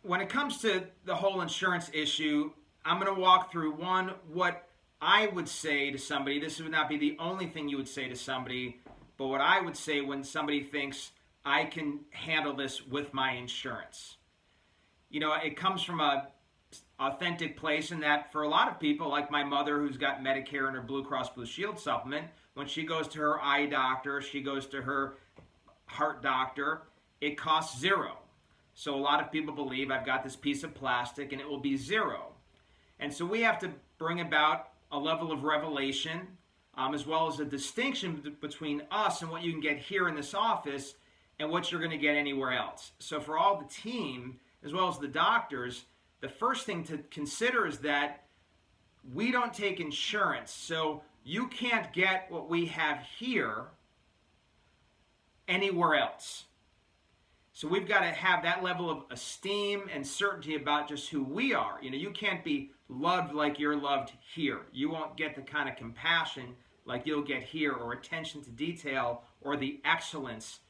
when it comes to the whole insurance issue, I'm going to walk through what I would say to somebody. This would not be the only thing you would say to somebody, but what I would say when somebody thinks I can handle this with my insurance. It comes from a authentic place in that for a lot of people, like my mother who's got Medicare and her Blue Cross Blue Shield supplement, when she goes to her eye doctor, she goes to her heart doctor, it costs zero. So a lot of people believe I've got this piece of plastic and it will be zero. And so we have to bring about a level of revelation, as well as a distinction between us and what you can get here in this office and what you're going to get anywhere else. So for all the team, as well as the doctors, the first thing to consider is that we don't take insurance. So you can't get what we have here anywhere else. So we've got to have that level of esteem and certainty about just who we are. You can't be loved like you're loved here. You won't get the kind of compassion like you'll get here, or attention to detail, or the excellence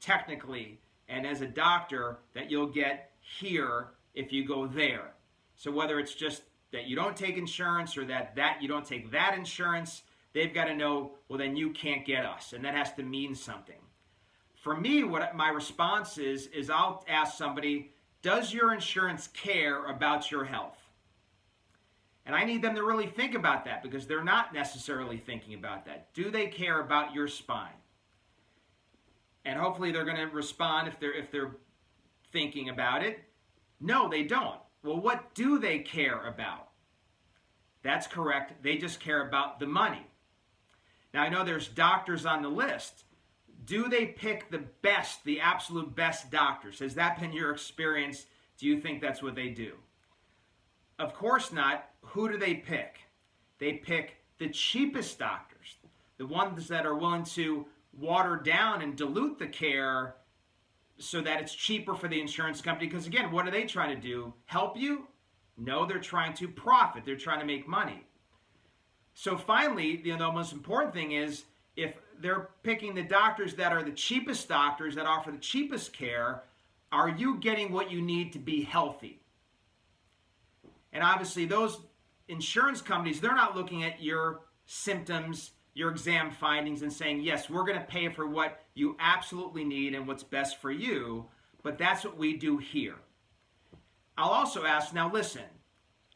technically and as a doctor that you'll get here if you go there. So whether it's just that you don't take insurance or that you don't take that insurance, they've got to know, well, then you can't get us, and that has to mean something. For me, what my response is I'll ask somebody, does your insurance care about your health? And I need them to really think about that, because they're not necessarily thinking about that. Do they care about your spine? And hopefully they're going to respond if they're thinking about it. No, they don't. Well, what do they care about? That's correct. They just care about the money. Now, I know there's doctors on the list. Do they pick the absolute best doctors? Has that been your experience? Do you think that's what they do? Of course not. Who do they pick? They pick the cheapest doctors, the ones that are willing to water down and dilute the care so that it's cheaper for the insurance company. Because again, what are they trying to do? Help you? No, they're trying to profit. They're trying to make money. So finally, the most important thing is, if they're picking the doctors that are the cheapest doctors that offer the cheapest care, are you getting what you need to be healthy? And obviously those insurance companies, they're not looking at your symptoms, your exam findings and saying, yes, we're going to pay for what you absolutely need and what's best for you, but that's what we do here. I'll also ask, now listen,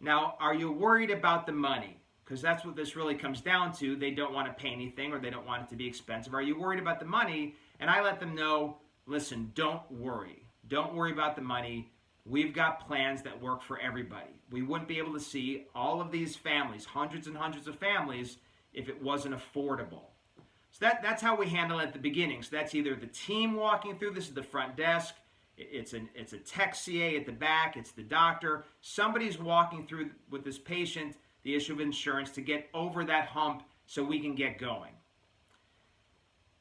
are you worried about the money? Because that's what this really comes down to. They don't want to pay anything, or they don't want it to be expensive. Are you worried about the money? And I let them know, listen, don't worry. Don't worry about the money. We've got plans that work for everybody. We wouldn't be able to see all of these families, hundreds and hundreds of families, if it wasn't affordable. So that's how we handle it at the beginning. So that's either the team walking through, this is the front desk, it's a tech CA at the back, it's the doctor. Somebody's walking through with this patient the issue of insurance to get over that hump so we can get going.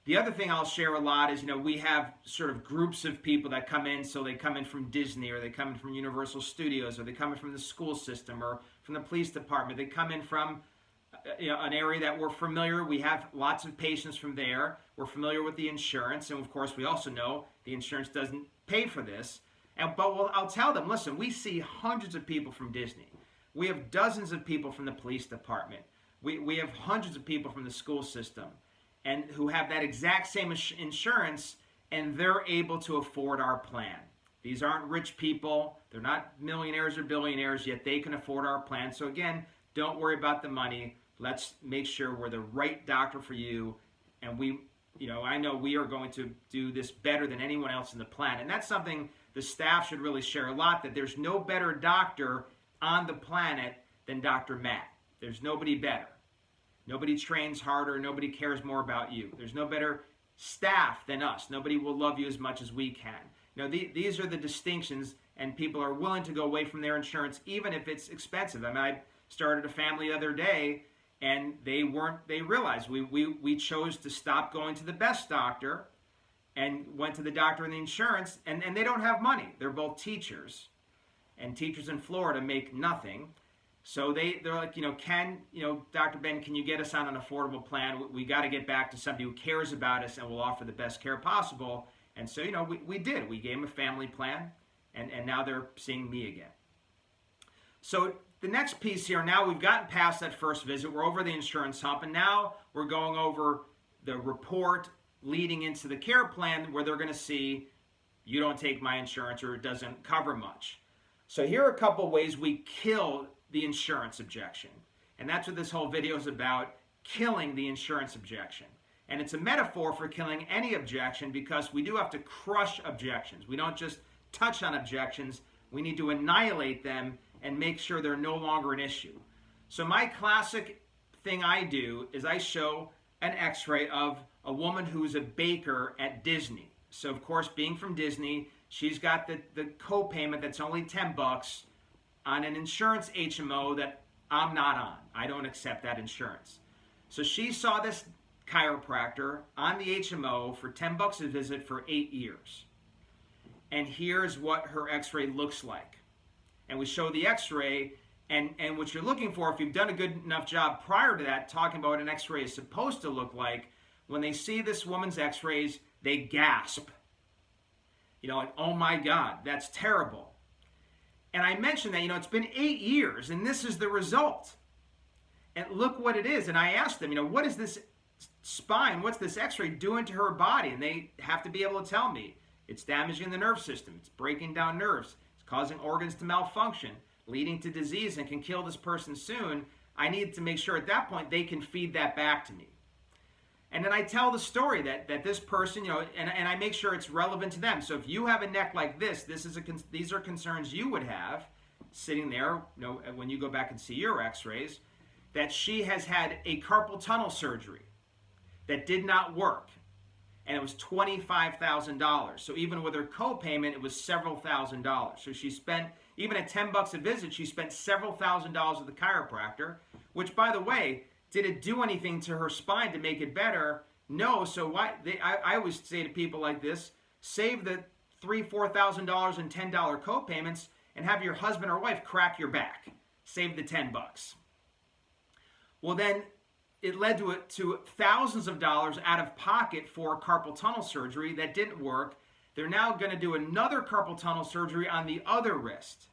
The other thing I'll share a lot is, we have sort of groups of people that come in. So they come in from Disney, or they come in from Universal Studios, or they come in from the school system, or from the police department. They come in from an area that we're familiar. We have lots of patients from there. We're familiar with the insurance, and of course we also know the insurance doesn't pay for this. I'll tell them, listen, we see hundreds of people from Disney. We have dozens of people from the police department. We have hundreds of people from the school system, and who have that exact same insurance, and they're able to afford our plan. These aren't rich people. They're not millionaires or billionaires, yet they can afford our plan. So again, don't worry about the money. Let's make sure we're the right doctor for you. And I know we are going to do this better than anyone else in the planet. And that's something the staff should really share a lot, that there's no better doctor on the planet than Dr. Matt. There's nobody better. Nobody trains harder. Nobody cares more about you. There's no better staff than us. Nobody will love you as much as we can. These are the distinctions, and people are willing to go away from their insurance even if it's expensive. I started a family the other day, and they realized we chose to stop going to the best doctor and went to the doctor in the insurance, and they don't have money. They're both teachers, and teachers in Florida make nothing. So they're like, Dr. Ben, can you get us on an affordable plan? We got to get back to somebody who cares about us and will offer the best care possible. And so, we did. We gave them a family plan, And now they're seeing me again. So the next piece here, now we've gotten past that first visit. We're over the insurance hump, and now we're going over the report leading into the care plan where they're going to see you don't take my insurance or it doesn't cover much. So here are a couple ways we kill the insurance objection. And that's what this whole video is about, killing the insurance objection. And it's a metaphor for killing any objection because we do have to crush objections. We don't just touch on objections. We need to annihilate them and make sure they're no longer an issue. So my classic thing I do is I show an x-ray of a woman who's a baker at Disney. So of course, being from Disney, she's got the co-payment that's only $10 on an insurance HMO that I'm not on. I don't accept that insurance. So she saw this chiropractor on the HMO for $10 a visit for 8 years. And here's what her x-ray looks like. And we show the x-ray, and what you're looking for, if you've done a good enough job prior to that, talking about what an x-ray is supposed to look like, when they see this woman's x-rays, they gasp. You know, like, oh my God, that's terrible. And I mentioned that, you know, it's been 8 years, and this is the result. And look what it is. And I asked them, you know, what is this spine, what's this x-ray doing to her body? And they have to be able to tell me. It's damaging the nerve system. It's breaking down nerves. It's causing organs to malfunction, leading to disease, and can kill this person soon. I need to make sure at that point they can feed that back to me. And then I tell the story that this person, you know, and I make sure it's relevant to them. So if you have a neck like this, these are concerns you would have sitting there, you know, when you go back and see your x-rays, that she has had a carpal tunnel surgery that did not work. And it was $25,000. So even with her co-payment, it was several $1,000s. So she spent, even at $10 a visit, she spent several $1,000s with the chiropractor, which, by the way, did it do anything to her spine to make it better? No. So why? I always say to people like this, save the $3,000, $4,000 in $10 co-payments and have your husband or wife crack your back. Save the $10. Well, then it led to thousands of dollars out of pocket for carpal tunnel surgery that didn't work. They're now going to do another carpal tunnel surgery on the other wrist.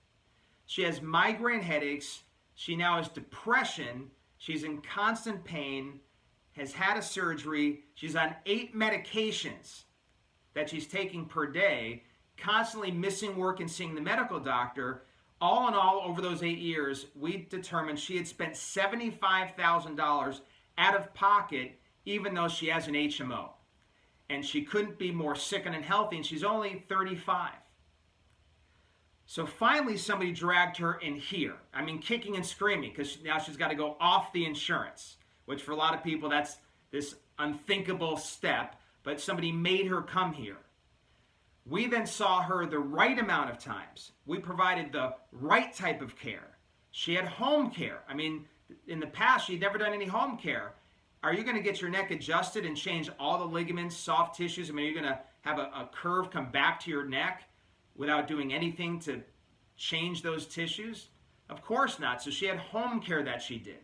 She has migraine headaches. She now has depression. She's in constant pain, has had a surgery. She's on 8 medications that she's taking per day, constantly missing work and seeing the medical doctor. All in all, over those 8 years, we determined she had spent $75,000 out of pocket, even though she has an HMO. And she couldn't be more sick and unhealthy, and she's only 35. So finally, somebody dragged her in here. I mean, kicking and screaming, because now she's got to go off the insurance, which for a lot of people, that's this unthinkable step, but somebody made her come here. We then saw her the right amount of times. We provided the right type of care. She had home care. I mean, in the past, she'd never done any home care. Are you going to get your neck adjusted and change all the ligaments, soft tissues? I mean, are you going to have a curve come back to your neck without doing anything to change those tissues? Of course not. So she had home care that she did.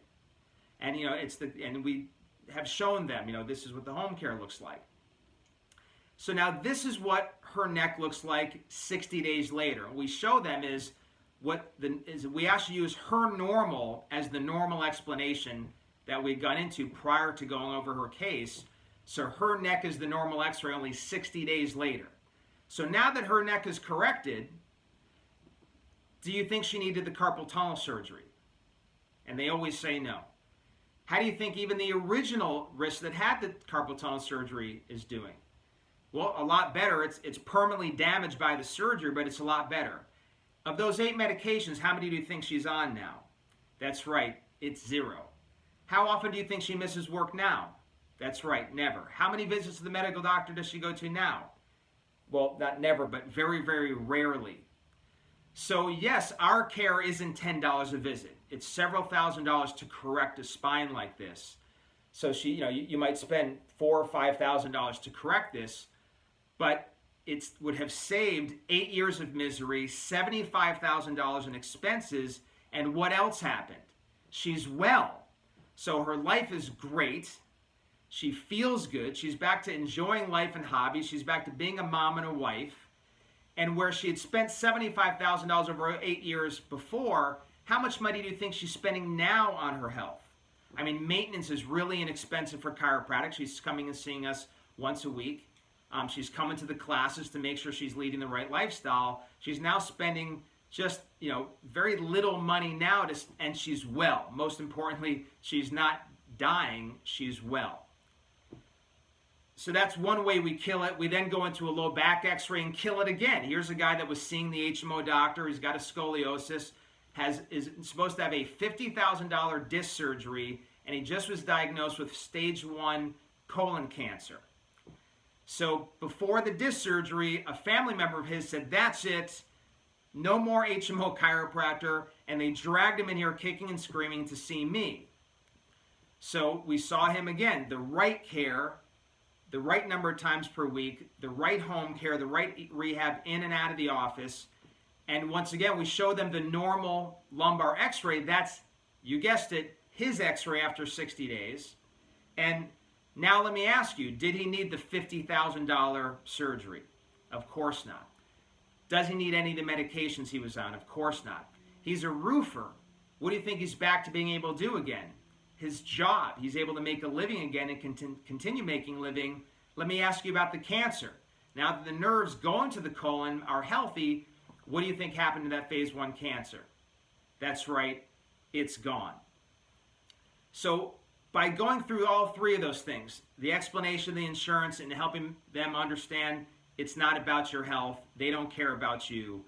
And, you know, and we have shown them, you know, this is what the home care looks like. So now this is what her neck looks like 60 days later. What we show them is we actually use her normal as the normal explanation that we got into prior to going over her case. So her neck is the normal x-ray only 60 days later. So now that her neck is corrected, do you think she needed the carpal tunnel surgery? And they always say no. How do you think even the original wrist that had the carpal tunnel surgery is doing? Well, a lot better. It's permanently damaged by the surgery, but it's a lot better. Of those 8 medications, how many do you think she's on now? That's right, it's 0. How often do you think she misses work now? That's right, never. How many visits to the medical doctor does she go to now? Well, not never, but very, very rarely. So yes, our care isn't $10 a visit. It's several $1,000s to correct a spine like this. So you might spend $4,000 or $5,000 to correct this, but it would have saved 8 years of misery, $75,000 in expenses, and what else happened? She's well. So her life is great. She feels good. She's back to enjoying life and hobbies. She's back to being a mom and a wife. And where she had spent $75,000 over 8 years before, how much money do you think she's spending now on her health? I mean, maintenance is really inexpensive for chiropractic. She's coming and seeing us once a week. She's coming to the classes to make sure she's leading the right lifestyle. She's now spending just, very little money now, and she's well. Most importantly, she's not dying, she's well. So that's one way we kill it. We then go into a low back x-ray and kill it again. Here's a guy that was seeing the HMO doctor. He's got a scoliosis, is supposed to have a $50,000 disc surgery, and he just was diagnosed with stage 1 colon cancer. So before the disc surgery, a family member of his said, that's it, no more HMO chiropractor, and they dragged him in here kicking and screaming to see me. So we saw him again, the right care, the right number of times per week, the right home care, the right rehab in and out of the office. And once again, we show them the normal lumbar x-ray. That's, you guessed it, his x-ray after 60 days. And now let me ask you, did he need the $50,000 surgery? Of course not. Does he need any of the medications he was on? Of course not. He's a roofer. What do you think he's back to being able to do again? His job. He's able to make a living again and continue making a living. Let me ask you about the cancer. Now that the nerves going to the colon are healthy, what do you think happened to that phase 1 cancer? That's right, it's gone. So by going through all three of those things, the explanation of the insurance and helping them understand it's not about your health, they don't care about you,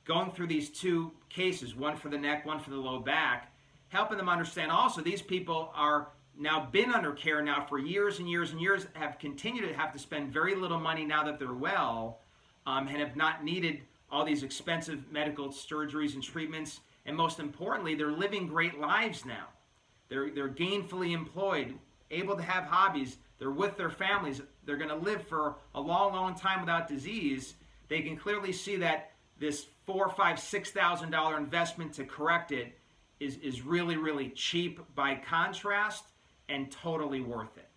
going through these 2 cases, one for the neck, one for the low back, helping them understand also these people are now been under care now for years and years and years, have continued to have to spend very little money now that they're well, and have not needed all these expensive medical surgeries and treatments, and most importantly, they're living great lives now. They're gainfully employed, able to have hobbies. They're with their families. They're going to live for a long, long time without disease. They can clearly see that this $4,000, $5,000, $6,000 investment to correct it is really, really cheap by contrast and totally worth it.